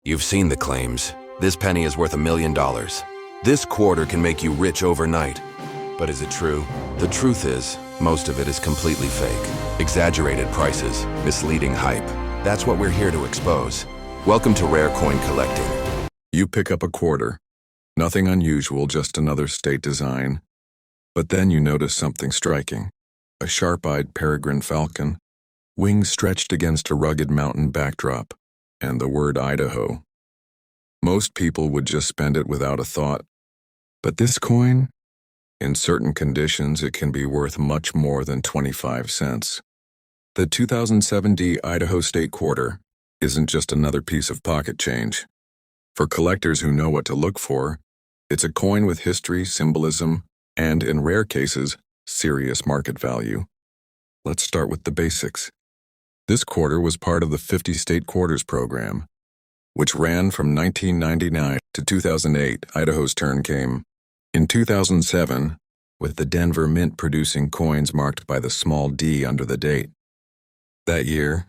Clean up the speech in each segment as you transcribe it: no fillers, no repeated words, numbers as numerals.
You've seen the claims. This penny is worth $1 million. This quarter can make you rich overnight. But is it true? The truth is, most of it is completely fake. Exaggerated prices, misleading hype. That's what we're here to expose. Welcome to Rare Coin Collecting. You pick up a quarter. Nothing unusual, just another state design. But then you notice something striking. A sharp-eyed peregrine falcon, wings stretched against a rugged mountain backdrop, and the word Idaho. Most people would just spend it without a thought. But this coin? In certain conditions, it can be worth much more than 25 cents. The 2007 Idaho State Quarter isn't just another piece of pocket change. For collectors who know what to look for, it's a coin with history, symbolism, and, in rare cases, serious market value. Let's start with the basics. This quarter was part of the 50 State Quarters program, which ran from 1999 to 2008. Idaho's turn came in 2007, with the Denver Mint producing coins marked by the small d under the date. That year,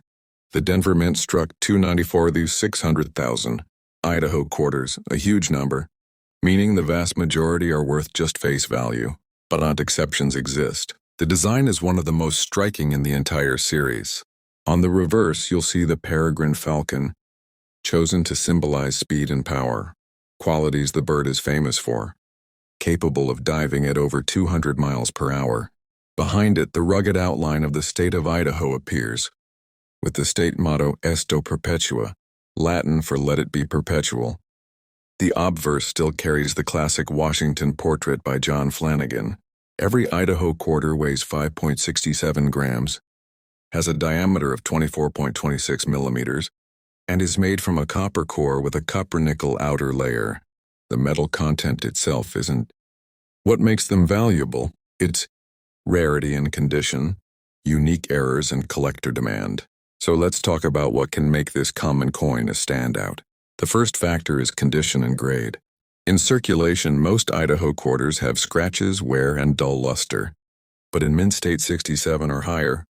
the Denver Mint struck 294 of these 600,000 Idaho quarters, a huge number, meaning the vast majority are worth just face value, but odd exceptions exist. The design is one of the most striking in the entire series. On the reverse, you'll see the peregrine falcon, chosen to symbolize speed and power, qualities the bird is famous for, capable of diving at over 200 miles per hour. Behind it, the rugged outline of the state of Idaho appears, with the state motto Esto Perpetua, Latin for Let It Be Perpetual. The obverse still carries the classic Washington portrait by John Flanagan. Every Idaho quarter weighs 5.67 grams, has a diameter of 24.26 millimeters, and is made from a copper core with a copper-nickel outer layer. The metal content itself isn't what makes them valuable. It's rarity and condition, unique errors and collector demand. So let's talk about what can make this common coin a standout. The first factor is condition and grade. In circulation, most Idaho quarters have scratches, wear, and dull luster. But in Mint State 67 or higher,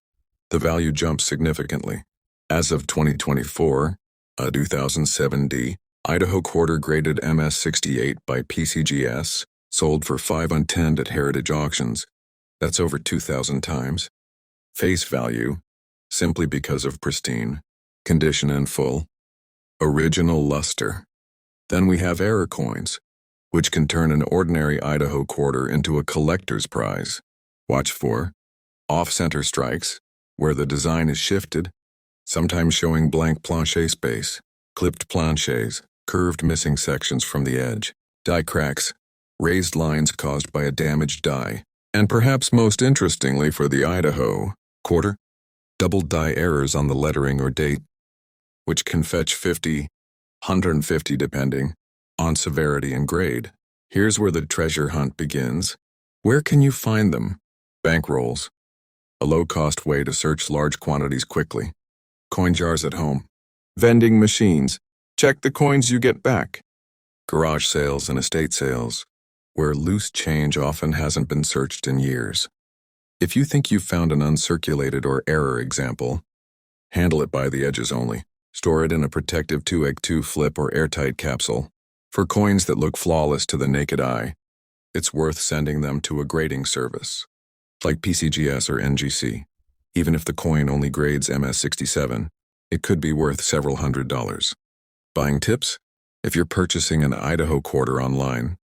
the value jumps significantly. As of 2024, a 2007 Idaho quarter graded MS68 by PCGS sold for $510 at heritage auctions. That's over 2,000 times. Face value, simply because of pristine, condition and full, original luster. Then we have error coins, which can turn an ordinary Idaho quarter into a collector's prize. Watch for off-center strikes, where the design is shifted, sometimes showing blank planche space, clipped planches, curved missing sections from the edge, die cracks, raised lines caused by a damaged die, and perhaps most interestingly for the Idaho quarter, double die errors on the lettering or date, which can fetch 50, 150 depending on severity and grade. Here's where the treasure hunt begins. Where can you find them? Bankrolls, a low-cost way to search large quantities quickly. Coin jars at home. Vending machines. Check the coins you get back. Garage sales and estate sales, where loose change often hasn't been searched in years. If you think you've found an uncirculated or error example, handle it by the edges only. Store it in a protective 2x2 flip or airtight capsule. For coins that look flawless to the naked eye, it's worth sending them to a grading service, like PCGS or NGC. Even if the coin only grades MS67, it could be worth several $100s. Buying tips? If you're purchasing an Idaho quarter online,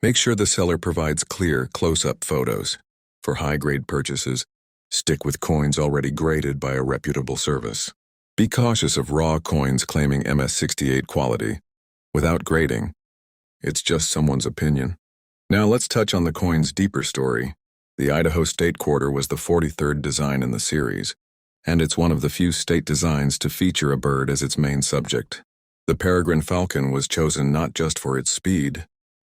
make sure the seller provides clear, close-up photos. For high-grade purchases, stick with coins already graded by a reputable service. Be cautious of raw coins claiming MS68 quality. Without grading, it's just someone's opinion. Now let's touch on the coin's deeper story. The Idaho State Quarter was the 43rd design in the series, and it's one of the few state designs to feature a bird as its main subject. The peregrine falcon was chosen not just for its speed,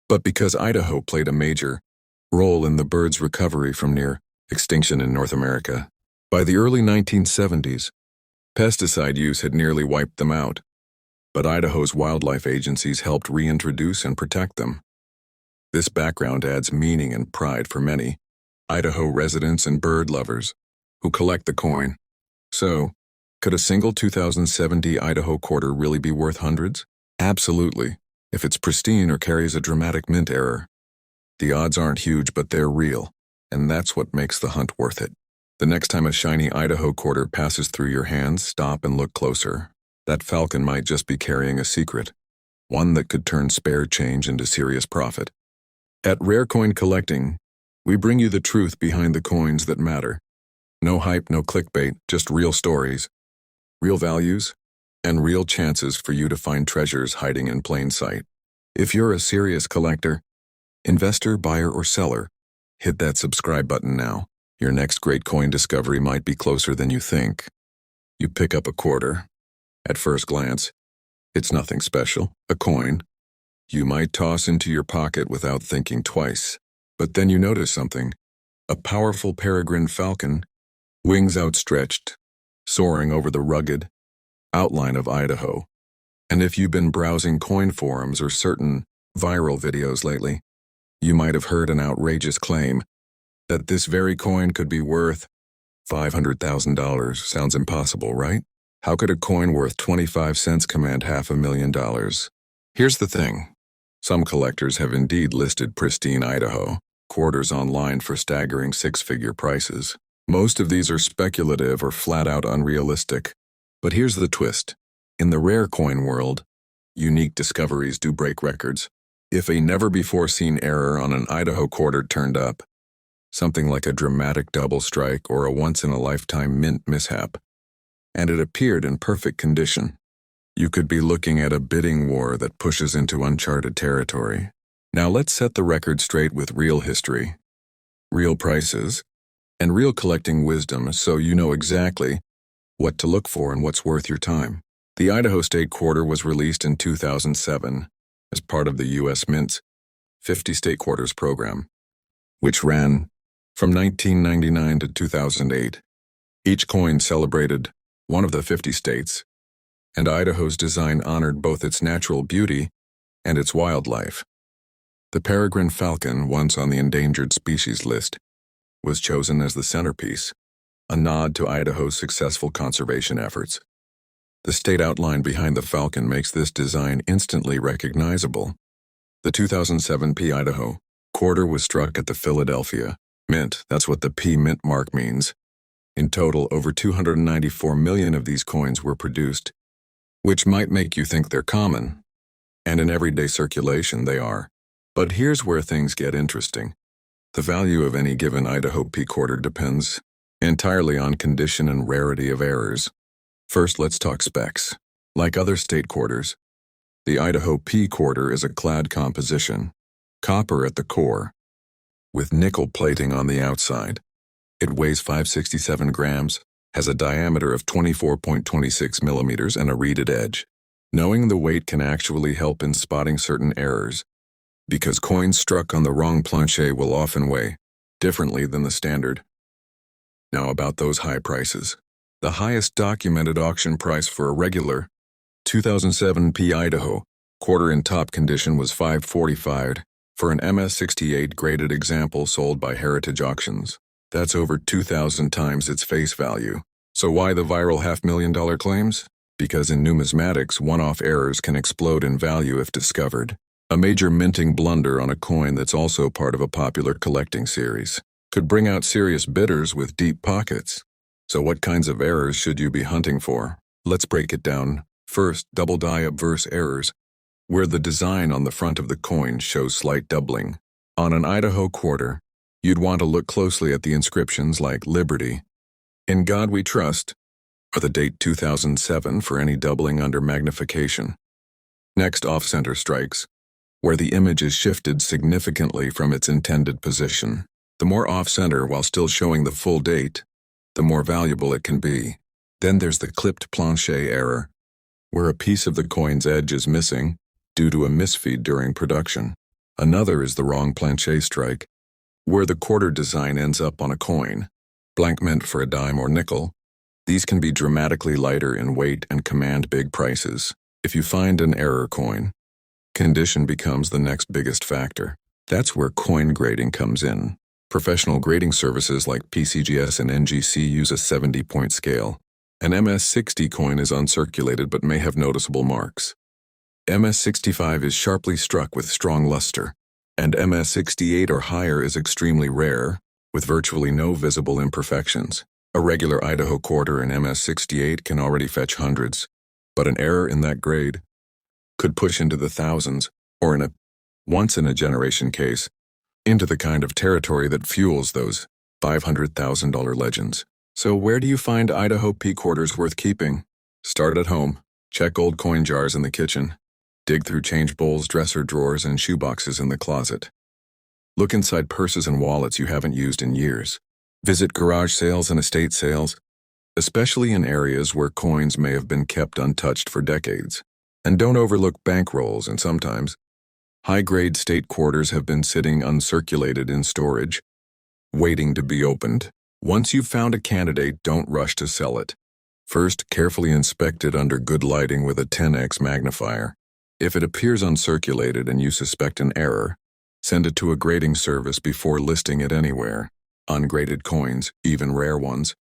but because Idaho played a major role in the bird's recovery from near extinction in North America. By the early 1970s, pesticide use had nearly wiped them out, but Idaho's wildlife agencies helped reintroduce and protect them. This background adds meaning and pride for many Idaho residents and bird lovers who collect the coin. So, could a single 2070 Idaho quarter really be worth hundreds? Absolutely. If it's pristine or carries a dramatic mint error. The odds aren't huge, but they're real, and that's what makes the hunt worth it. The next time a shiny Idaho quarter passes through your hands, stop and look closer. That falcon might just be carrying a secret, one that could turn spare change into serious profit. At Rare Coin Collecting, we bring you the truth behind the coins that matter. No hype, no clickbait, just real stories, real values, and real chances for you to find treasures hiding in plain sight. If you're a serious collector, investor, buyer, or seller, hit that subscribe button now. Your next great coin discovery might be closer than you think. You pick up a quarter. At first glance, it's nothing special, a coin. You might toss into your pocket without thinking twice. But then you notice something. A powerful peregrine falcon, wings outstretched, soaring over the rugged outline of Idaho. And if you've been browsing coin forums or certain viral videos lately, you might have heard an outrageous claim that this very coin could be worth $500,000. Sounds impossible, right? How could a coin worth 25 cents command $500,000? Here's the thing. Some collectors have indeed listed pristine Idaho quarters online for staggering six-figure prices. Most of these are speculative or flat-out unrealistic. But here's the twist. In the rare coin world, unique discoveries do break records. If a never-before-seen error on an Idaho quarter turned up, something like a dramatic double strike or a once-in-a-lifetime mint mishap, and it appeared in perfect condition, you could be looking at a bidding war that pushes into uncharted territory. Now let's set the record straight with real history, real prices, and real collecting wisdom so you know exactly what to look for and what's worth your time. The Idaho State Quarter was released in 2007 as part of the U.S. Mint's 50 State Quarters program, which ran from 1999 to 2008. Each coin celebrated one of the 50 states, and Idaho's design honored both its natural beauty and its wildlife. The peregrine falcon, once on the endangered species list, was chosen as the centerpiece, a nod to Idaho's successful conservation efforts. The state outline behind the falcon makes this design instantly recognizable. The 2007 P Idaho quarter was struck at the Philadelphia Mint. That's what the P Mint mark means. In total, over 294 million of these coins were produced, which might make you think they're common. And in everyday circulation, they are. But here's where things get interesting. The value of any given Idaho P quarter depends entirely on condition and rarity of errors. First, let's talk specs. Like other state quarters, the Idaho P quarter is a clad composition, copper at the core, with nickel plating on the outside. It weighs 567 grams, has a diameter of 24.26 millimeters and a reeded edge. Knowing the weight can actually help in spotting certain errors, because coins struck on the wrong planche will often weigh differently than the standard. Now about those high prices. The highest documented auction price for a regular 2007 P Idaho quarter in top condition was $545 for an MS68 graded example sold by Heritage Auctions. That's over 2,000 times its face value. So why the viral $500,000 claims? Because in numismatics, one-off errors can explode in value if discovered. A major minting blunder on a coin that's also part of a popular collecting series could bring out serious bidders with deep pockets. So what kinds of errors should you be hunting for? Let's break it down. First, double die obverse errors, where the design on the front of the coin shows slight doubling. On an Idaho quarter, you'd want to look closely at the inscriptions like Liberty, In God We Trust, or the date 2007 for any doubling under magnification. Next, off-center strikes, where the image is shifted significantly from its intended position. The more off-center while still showing the full date, the more valuable it can be. Then there's the clipped planche error, where a piece of the coin's edge is missing due to a misfeed during production. Another is the wrong planche strike, where the quarter design ends up on a coin, blank meant for a dime or nickel. These can be dramatically lighter in weight and command big prices. If you find an error coin, condition becomes the next biggest factor. That's where coin grading comes in. Professional grading services like PCGS and NGC use a 70-point scale. An MS60 coin is uncirculated but may have noticeable marks. MS65 is sharply struck with strong luster, and MS68 or higher is extremely rare, with virtually no visible imperfections. A regular Idaho quarter in MS68 can already fetch hundreds, but an error in that grade could push into the thousands, or in a once-in-a-generation case, into the kind of territory that fuels those $500,000 legends. So where do you find Idaho P quarters worth keeping? Start at home. Check old coin jars in the kitchen. Dig through change bowls, dresser drawers, and shoeboxes in the closet. Look inside purses and wallets you haven't used in years. Visit garage sales and estate sales, especially in areas where coins may have been kept untouched for decades. And don't overlook bankrolls, and sometimes high-grade state quarters have been sitting uncirculated in storage, waiting to be opened. Once you've found a candidate, don't rush to sell it. First, carefully inspect it under good lighting with a 10x magnifier. If it appears uncirculated and you suspect an error, send it to a grading service before listing it anywhere. Ungraded coins, even rare ones,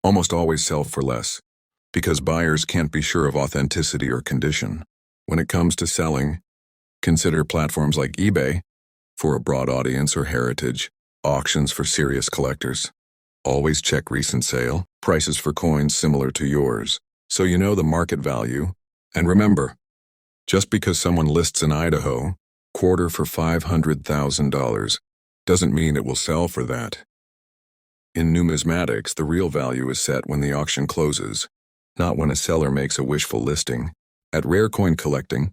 almost always sell for less, because buyers can't be sure of authenticity or condition. When it comes to selling, consider platforms like eBay for a broad audience or heritage, auctions for serious collectors. Always check recent sale prices for coins similar to yours, so you know the market value. And remember, just because someone lists an Idaho quarter for $500,000 doesn't mean it will sell for that. In numismatics, the real value is set when the auction closes, not when a seller makes a wishful listing. At Rare Coin Collecting,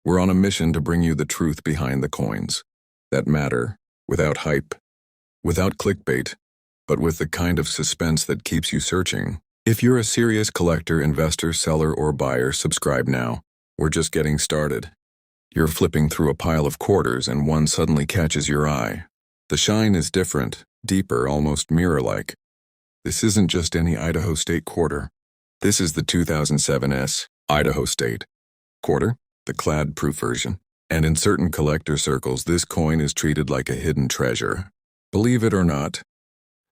we're on a mission to bring you the truth behind the coins that matter, without hype, without clickbait, but with the kind of suspense that keeps you searching. If you're a serious collector, investor, seller, or buyer, subscribe now. We're just getting started. You're flipping through a pile of quarters and one suddenly catches your eye. The shine is different, deeper, almost mirror-like. This isn't just any Idaho State Quarter. This is the 2007 Idaho State Quarter, the clad-proof version. And in certain collector circles, this coin is treated like a hidden treasure. Believe it or not,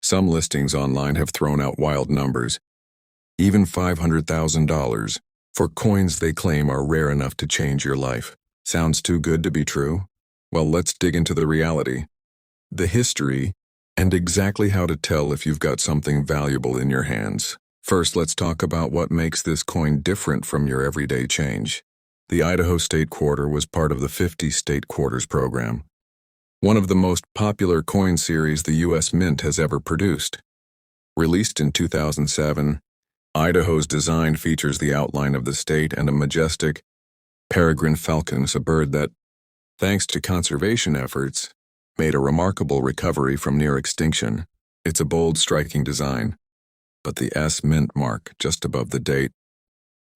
some listings online have thrown out wild numbers, even $500,000, for coins they claim are rare enough to change your life. Sounds too good to be true? Well, let's dig into the reality, the history, and exactly how to tell if you've got something valuable in your hands. First, let's talk about what makes this coin different from your everyday change. The Idaho State Quarter was part of the 50 State Quarters program, one of the most popular coin series the U.S. Mint has ever produced. Released in 2007, Idaho's design features the outline of the state and a majestic peregrine falcon, a bird that, thanks to conservation efforts, made a remarkable recovery from near extinction. It's a bold, striking design, but the S mint mark just above the date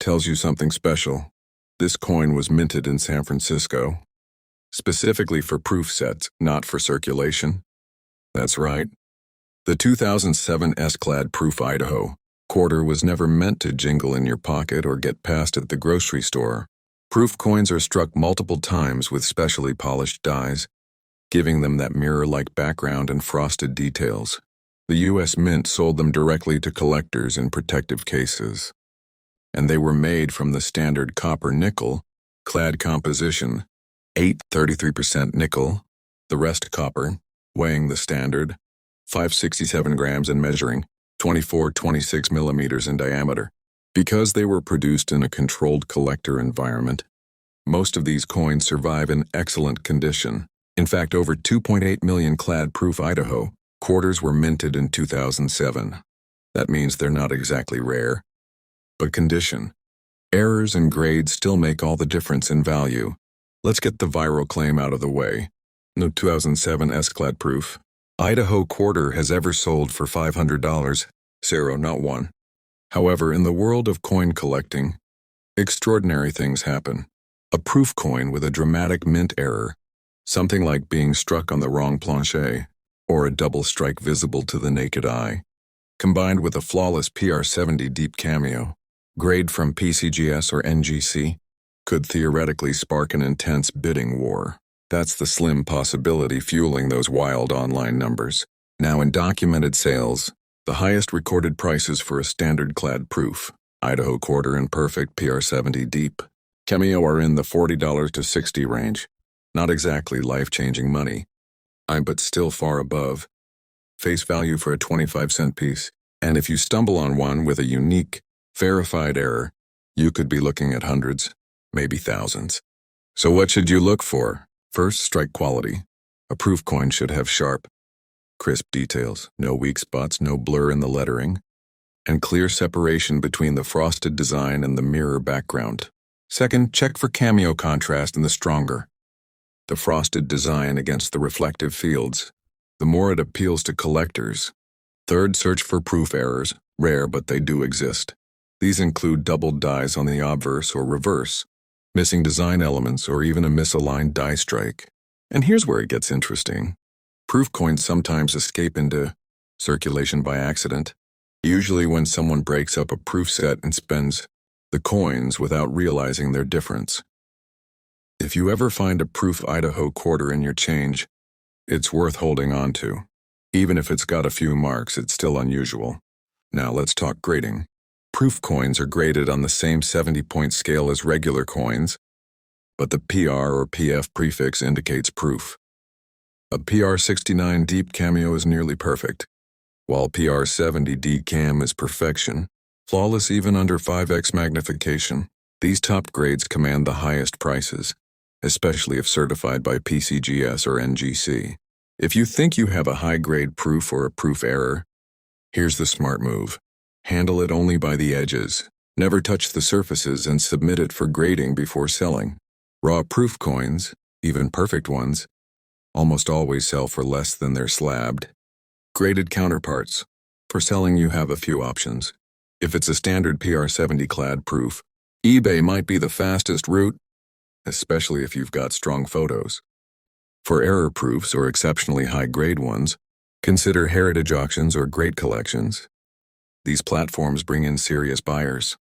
tells you something special. This coin was minted in San Francisco, specifically for proof sets, not for circulation. That's right. The 2007 S-clad Proof Idaho Quarter was never meant to jingle in your pocket or get passed at the grocery store. Proof coins are struck multiple times with specially polished dies, giving them that mirror-like background and frosted details. The U.S. Mint sold them directly to collectors in protective cases, and they were made from the standard copper-nickel clad composition, 33% nickel, the rest copper, weighing the standard 567 grams and measuring 26 millimeters in diameter. Because they were produced in a controlled collector environment, most of these coins survive in excellent condition. In fact, over 2.8 million clad Proof Idaho quarters were minted in 2007. That means they're not exactly rare, but condition. Errors and grades still make all the difference in value. Let's get the viral claim out of the way. No 2007 S-clad Proof Idaho Quarter has ever sold for $500. Zero, not one. However, in the world of coin collecting, extraordinary things happen. A proof coin with a dramatic mint error, something like being struck on the wrong planche, or a double strike visible to the naked eye, combined with a flawless PR70 deep cameo, grade from PCGS or NGC, could theoretically spark an intense bidding war. That's the slim possibility fueling those wild online numbers. Now, in documented sales, the highest recorded prices for a standard clad proof Idaho Quarter in perfect PR70 deep Cameo are in the $40 to $60 range. Not exactly life-changing money, but still far above face value for a 25-cent piece. And if you stumble on one with a unique, verified error, you could be looking at hundreds, maybe thousands. So what should you look for? First, strike quality. A proof coin should have sharp, crisp details, no weak spots, no blur in the lettering, and clear separation between the frosted design and the mirror background. Second, check for cameo contrast in the stronger, the frosted design against the reflective fields. The more it appeals to collectors. Third, search for proof errors, rare but they do exist. These include doubled dies on the obverse or reverse, missing design elements, or even a misaligned die strike. And here's where it gets interesting. Proof coins sometimes escape into circulation by accident, usually when someone breaks up a proof set and spends the coins without realizing their difference. If you ever find a proof Idaho quarter in your change, it's worth holding on to. Even if it's got a few marks, it's still unusual. Now let's talk grading. Proof coins are graded on the same 70-point scale as regular coins, but the PR or PF prefix indicates proof. A PR 69 deep cameo is nearly perfect, while PR 70 decam is perfection, flawless even under 5x magnification. These top grades command the highest prices, especially if certified by PCGS or NGC. If you think you have a high-grade proof or a proof error, here's the smart move. Handle it only by the edges. Never touch the surfaces and submit it for grading before selling. Raw proof coins, even perfect ones, almost always sell for less than their slabbed, graded counterparts. For selling, you have a few options. If it's a standard PR70 clad proof, eBay might be the fastest route, especially if you've got strong photos. For error proofs or exceptionally high-grade ones, consider heritage auctions or great collections. These platforms bring in serious buyers.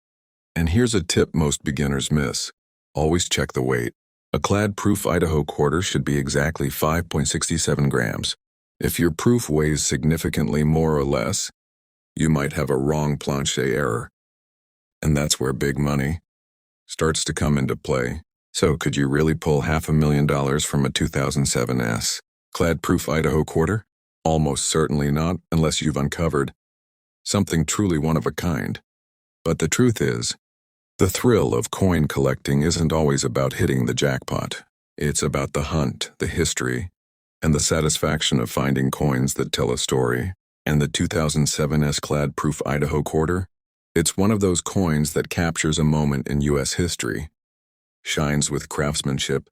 And here's a tip most beginners miss. Always check the weight. A clad proof Idaho quarter should be exactly 5.67 grams. If your proof weighs significantly more or less, you might have a wrong plancher error. And that's where big money starts to come into play. So could you really pull $500,000 from a 2007 S clad proof Idaho quarter? Almost certainly not, unless you've uncovered something truly one of a kind. But the truth is, the thrill of coin collecting isn't always about hitting the jackpot. It's about the hunt, the history, and the satisfaction of finding coins that tell a story. And the 2007 S clad proof Idaho quarter? It's one of those coins that captures a moment in U.S. history, shines with craftsmanship,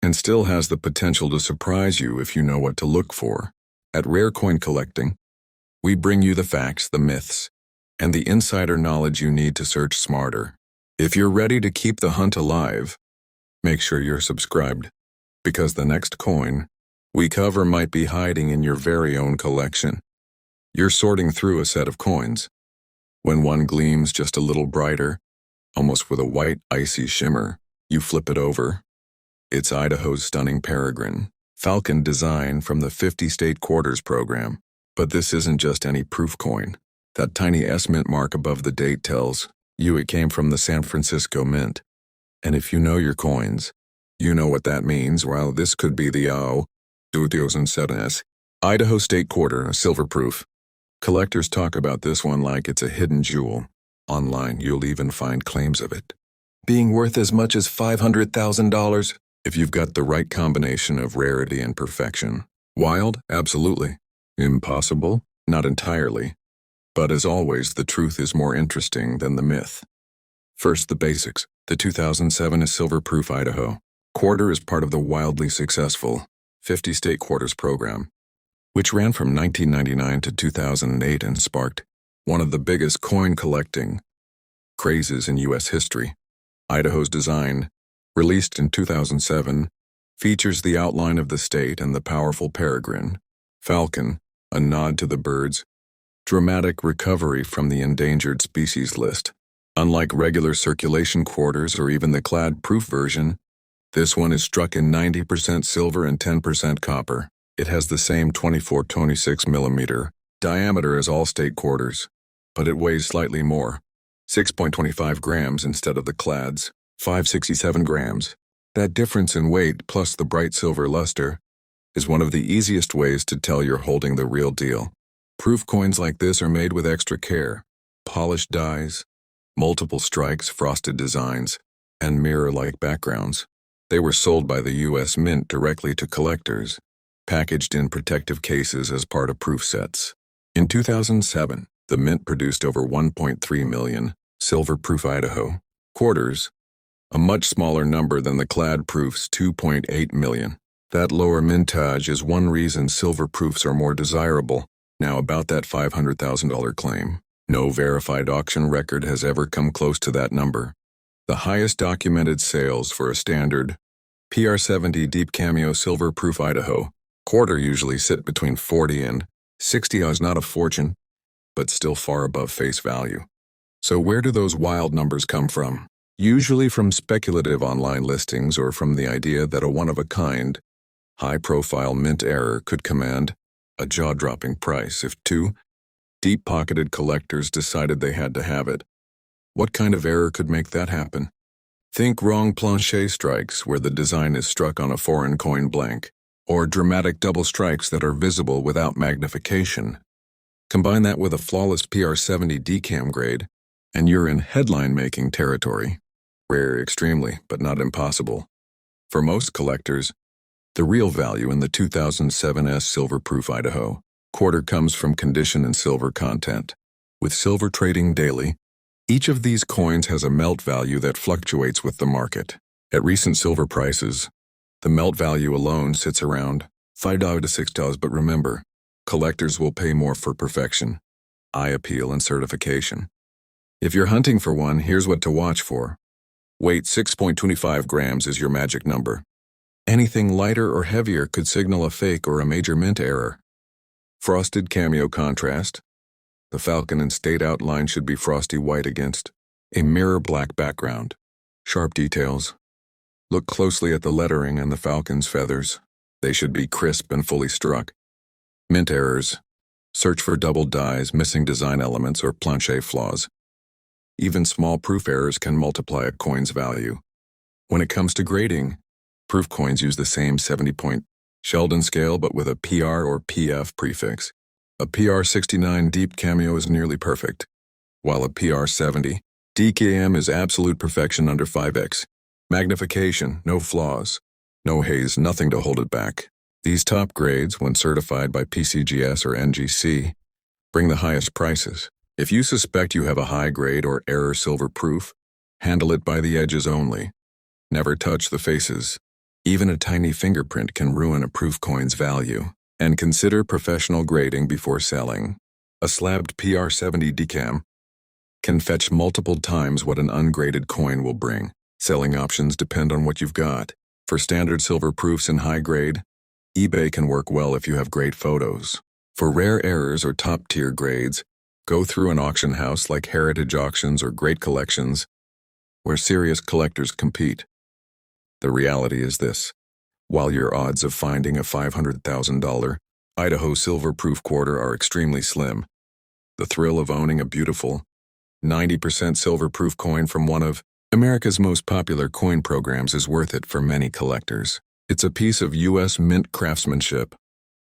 and still has the potential to surprise you if you know what to look for. At Rare Coin Collecting, we bring you the facts, the myths, and the insider knowledge you need to search smarter. If you're ready to keep the hunt alive, make sure you're subscribed, because the next coin we cover might be hiding in your very own collection. You're sorting through a set of coins, when one gleams just a little brighter, almost with a white, icy shimmer. You flip it over. It's Idaho's stunning peregrine, falcon design from the 50 State Quarters program. But this isn't just any proof coin. That tiny S mint mark above the date tells you it came from the San Francisco Mint. And if you know your coins, you know what that means. Well, this could be the 2007 S Idaho State Quarter, a silver proof. Collectors talk about this one like it's a hidden jewel. Online, you'll even find claims of it being worth as much as $500,000 if you've got the right combination of rarity and perfection. Wild? Absolutely. Impossible? Not entirely. But as always, the truth is more interesting than the myth. First, the basics. The 2007 is silver proof Idaho quarter is part of the wildly successful 50 State Quarters program, which ran from 1999 to 2008 and sparked one of the biggest coin collecting crazes in U.S. history. Idaho's design, released in 2007, features the outline of the state and the powerful peregrine, falcon, a nod to the bird's dramatic recovery from the endangered species list. Unlike regular circulation quarters or even the clad proof version, this one is struck in 90% silver and 10% copper. It has the same 24-26 millimeter diameter as all state quarters, but it weighs slightly more, 6.25 grams instead of the clad's 567 grams. That difference in weight plus the bright silver luster is one of the easiest ways to tell you're holding the real deal. Proof coins like this are made with extra care. Polished dies, multiple strikes, frosted designs, and mirror-like backgrounds. They were sold by the U.S. Mint directly to collectors, packaged in protective cases as part of proof sets. In 2007, the Mint produced over 1.3 million silver-proof Idaho quarters, a much smaller number than the clad proof's 2.8 million. That lower mintage is one reason silver proofs are more desirable. Now about that $500,000 claim. No verified auction record has ever come close to that number. The highest documented sales for a standard PR70 Deep Cameo Silver Proof Idaho quarter usually sit between 40 and 60 Oz, not a fortune, but still far above face value. So where do those wild numbers come from? Usually from speculative online listings or from the idea that a one-of-a-kind, high-profile mint error could command a jaw-dropping price if two deep-pocketed collectors decided they had to have it. What kind of error could make that happen? Think wrong planche strikes where the design is struck on a foreign coin blank, or dramatic double strikes that are visible without magnification. Combine that with a flawless PR70 DCAM grade, and you're in headline-making territory. Rare extremely, but not impossible. For most collectors, the real value in the 2007 Silver-Proof Idaho quarter comes from condition and silver content. With silver trading daily, each of these coins has a melt value that fluctuates with the market. At recent silver prices, the melt value alone sits around $5 to $6, but remember, collectors will pay more for perfection, eye appeal, and certification. If you're hunting for one, here's what to watch for. Weight 6.25 grams is your magic number. Anything lighter or heavier could signal a fake or a major mint error. Frosted cameo contrast. The falcon and state outline should be frosty white against a mirror black background. Sharp details. Look closely at the lettering and the falcon's feathers. They should be crisp and fully struck. Mint errors. Search for double dies, missing design elements, or planche flaws. Even small proof errors can multiply a coin's value. When it comes to grading, proof coins use the same 70-point Sheldon scale but with a PR or PF prefix. A PR69 Deep Cameo is nearly perfect, while a PR70 DKM is absolute perfection under 5x. Magnification, no flaws, no haze, nothing to hold it back. These top grades, when certified by PCGS or NGC, bring the highest prices. If you suspect you have a high grade or error silver proof, handle it by the edges only. Never touch the faces. Even a tiny fingerprint can ruin a proof coin's value. And consider professional grading before selling. A slabbed PR70 DCAM can fetch multiple times what an ungraded coin will bring. Selling options depend on what you've got. For standard silver proofs in high grade, eBay can work well if you have great photos. For rare errors or top-tier grades, go through an auction house like Heritage Auctions or Great Collections, where serious collectors compete. The reality is this. While your odds of finding a $500,000 Idaho silver-proof quarter are extremely slim, the thrill of owning a beautiful 90% silver-proof coin from one of America's most popular coin programs is worth it for many collectors. It's a piece of U.S. Mint craftsmanship,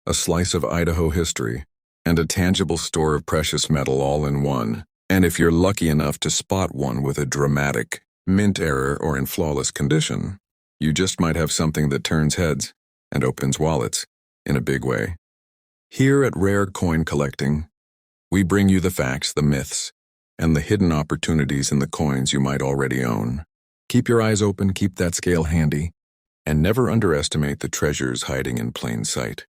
a slice of Idaho history, and a tangible store of precious metal all in one. And if you're lucky enough to spot one with a dramatic mint error or in flawless condition, you just might have something that turns heads and opens wallets in a big way. Here at Rare Coin Collecting, we bring you the facts, the myths, and the hidden opportunities in the coins you might already own. Keep your eyes open, keep that scale handy, and never underestimate the treasures hiding in plain sight.